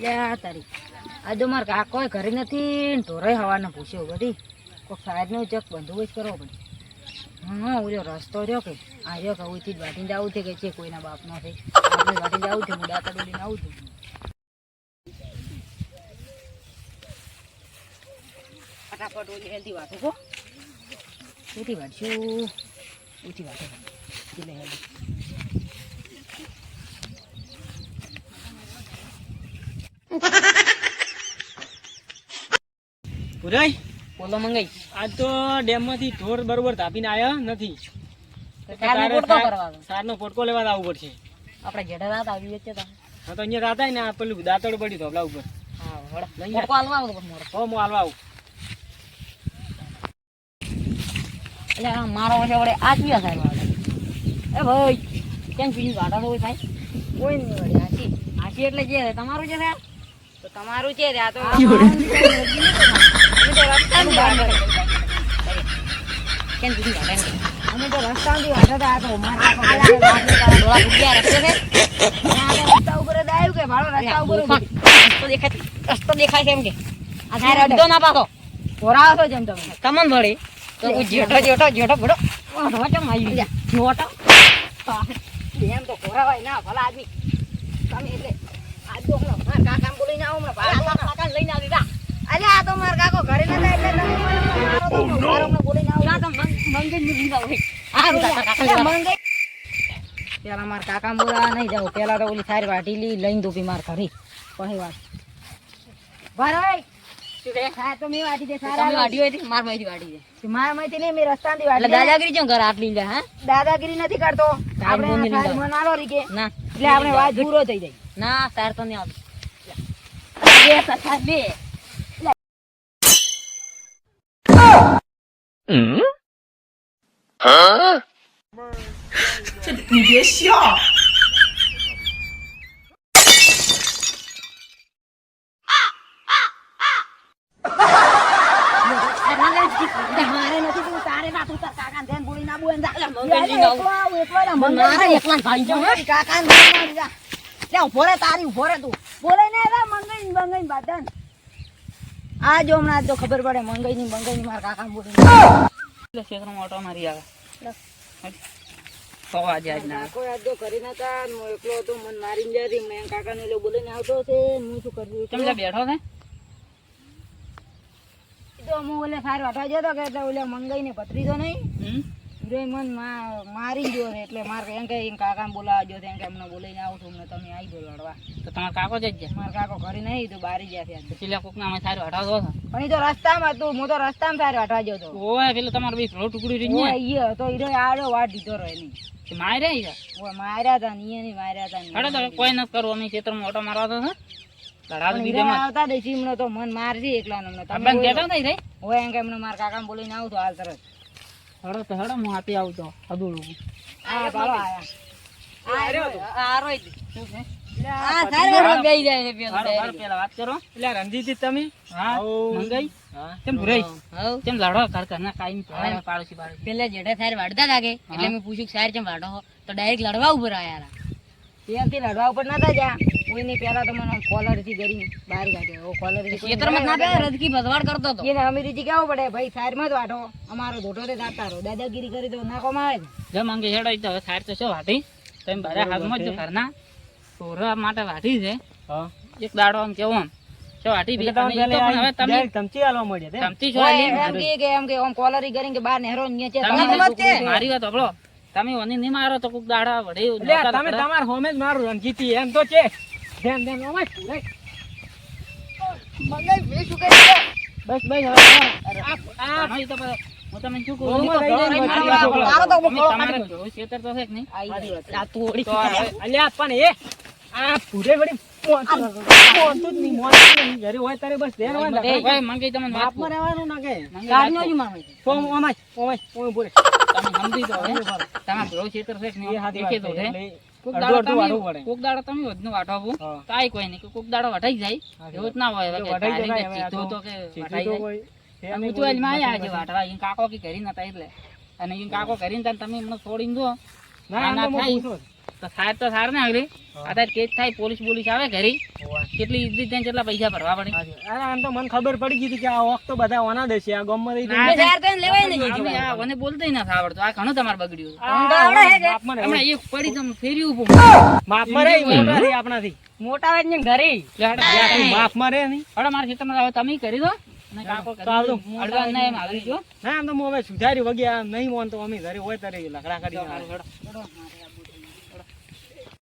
લ્યા તારી આજે માર કાકો ઘરે નથી ને ઢોરે હવાને પૂછ્યો બધી કોઈ સાહેબનો ચક બંદોબસ્ત કરવો પડે. હા ઓલો રસ્તો રહ્યો કે આ રહ્યો કે ઉથી જ વાટીને જવું છે કે છે કોઈના બાપનો છે આપણે વાટીને જવું છે હું દાતા ડોલીને આવું છું. ફટાફટ ઓલી હેલ્ધી વાટું કો ઉથી વાટશું ઉથી વાટે એટલે હેલ્ધી પુરાય બોલો મંગાઈ આજ તો ડેમ માંથી ઢોર બરોબર તાપીને આયા નથી. સારનો ફોટકો લેવા આવવું પડશે. આપણે જેઠા રાત આવી વચ્ચે તો હા તો અહીંયા રાત ને આ પેલું દાંતડ પડ્યું ધોબલા ઉપર. હા વડા ફોટકો હાલવા આવો મોરો હો હું હાલવા આવું. એટલે મારો છે વડે આચવ્યા સાહેબ એ ભાઈ કેમ પીડી વાટા તો થાય કોઈ નહીં વડે આચી આચી એટલે જે તમારું છે સાહેબ તો તમારું છે આ તો કેમ પીડી વાટા અમે તો રસ્તામાંથી વાટા હતા તો મારા ડોળા ભૂગ્યા રસ્તે છે રસ્તા ઉપર આવ્યું કે ભાડો રસ્તા ઉપર રસ્તો દેખાય છે એમ કે આ સાહેબ અડધો ના પાછો ભોરાવો છો જેમ તમે તમને ભળે તો જેઠો જેઠો જેઠો ભડો ચમ આવી જા જોટો એમ તો ભોરાવાય ના ભલા આદમી તમે એટલે આજ તો હમણાં મારા કાકા બોલીને આવો હમણાં ભાડા કાકા લઈને આવી જા અરે આ તો મારા કાકો ઘરે નતા એટલે તમે મારો તો હમણાં બોલીને આવો ના તો મંગે ની લીધા હોય આ કાકા મંગે પેલા મારા કાકા બોલા નહીં જાવ પેલા તો ઓલી સારી વાટીલી લઈને દોપી માર ઘરે પછી વાત ભરાય તો મેં વાટી દે સારા વાટી હોય માર માંથી વાટી દે માર માંથી નહીં મેં રસ્તાથી વાટી દાદાગીરી કેમ કર આટલી લે હા દાદાગીરી નથી કરતો આપણે સાર મનાલો રીકે ના એટલે આપણે વાત પૂરો થઈ જાય ના સાર તો નહીં આવતો બે સસા બે હા你别笑。આ જો હમણાં તો ખબર પડે મંગાઈ ની મારા કાકા બોલી ક્ષેત્રમાં ઓટો મારી આવે કોઈ આજ તો કરી નતા એકલો હતો મન મારીને જતી મેં કાકા ને બોલીને આવતો છે હું શું કરવું તમે બેઠો ને તો હું ઓલે સાર વાટવા જતો કે એટલે ઓલે મંગાઈ ને પતરી તો નહીં મન મારી ગયો છે એટલે મારે એમ કે કાકા બોલાવા ગયો એમ કે અમને બોલીને આવું છું તમે આવી ગયો લડવા તો તમારા કાકો જ ગયા મારા કાકો ઘરે નહીં તો બારી ગયા છે પેલા કોક ના સારું હટાવતો હતો પણ એ તો રસ્તામાં હતું હું તો રસ્તામાં સારું હટવા ગયો હતો ઓય પેલો તમારો બી થોડો ટુકડી રહી ગયો તો હીરો આડો વાટ દીધો રહે નહીં માર્યા ઓય માર્યા હતા નહીં નહીં માર્યા હતા હડો તો કોઈ ન કરો અમે ક્ષેત્રમાં ઓટો મારવા તો આવતા દે ચીમનો તો મન મારજી એકલા ને તમે કેતો નહીં રે ઓય એમ કે એમને મારા કાકા બોલીને આવું તો હાલ તરત હડો તો હડો હું આપી આવું તો અદુડું આ બાળો આયા આ રોઈ શું છે આ સારો બેઈ જાય છે પેલા વાત કરો એટલે રંજીત તમે હા મંગાઈ કેમ ભુરાઈ કેમ લાડો કર ના કાઈ પાડોશી પેલા જેઠે સાર વાડતા લાગે એટલે મેં પૂછ્યું સાર કેમ વાડો તો ડાયરેક્ટ લડવા ઉપર આયા ત્યાંથી લડવા ઉપર નતા જા કોઈની પેલા તો મને કોલર થી ગરી બહાર કાઢ્યો કોલર થી ખેતરમાં ના બે રજકી ભદવાડ કરતો તો એને અમીરીથી કેવું પડે ભાઈ સાર માં જ વાટો અમારો ધોટો તે દાતા રો દાદાગીરી કરી તો નાખવામાં આવે છે જો માંગે હેડો તો સાર તો શું વાટી તમે બારે હાથમાં જ ઘરના સોરા માટે વાટી છે હા એક દાડો આમ કેવો આમ શું વાટી બી તો પણ હવે તમે ચમચી આલવા મળ્યા તે ચમચી છો એમ કે આમ કોલરી કરીને કે બહાર નેરો નીચે મારી વાત સાંભળો તમે ઓની નહીં મારો તો કોક દાડા વડે તમે તમાર હોમે જ મારું રણજીતી એમ તો છે ધ્યાન ધ્યાન ઓમાય મંગાઈ મે શું કરી બસ બસ આ ભાઈ તો હું તમને શું કહું મારો તો તમારે ખેતર તો છે કે નહીં આ તોડી અલ્યા પણ એ આ પૂરે વડી પોંતું જ નહીં મોન ઘરે હોય તારે બસ ધ્યાન હોય ને ભાઈ મંગાઈ તમને બાપ માં રહેવાનું ના કે ગાડનો જ મારે ઓમાય ઓમાય ઓય બોલે તમે સમજી દો તમાર બરો ખેતર છે કે નહીં દેખે તો છે કોક દાડો તમે વધનો વાટો કાઈ કોઈ નહીં કોક દાડો વટાઈ જાય એવું જ ના હોય કે સીધો તો કે વટાઈ જાય અમે તો એલમાં આયા છે વાટવા ઈ કાકો કે કરી નતા એટલે અને ઈ કાકો કરીને તમે મને છોડીને દો ના ના થાય તો થાય તો સારું ને આગળ અત્યારે કેસ થાય પોલીસ બોલીસ આવે ઘરે કેટલી ઇજ્જત થાય કેટલા પૈસા ભરવા પડે અરે આમ તો મને ખબર પડી ગઈ હતી કે આ વખત તો બધા ઓના દેશે આ ગામમાં રહી ના, બે હજાર તો એને લેવાય નહીં હવે આ મને બોલતોય નથી આવડતું આ ઘણું તમારે બગડ્યું આમ તો આવડે છે કે? હમણાં એક પડી તમે ફેર્યું ઊભું. માફમાં રહી મોટાથી આપણાથી મોટા હોય ને ઘરે લે હડો, માફમાં રહે નહીં હડો મારા ખેતરમાં હવે તમે કરી દો અને કાકો કરી ચાલો. દો. અડવા ના એમ આવી જો ના આમ તો હું હવે સુધાર્યું વગી આ નહીં મોન તો અમે ઘરે હોય ત્યારે લકડા કરી હડો, હડો.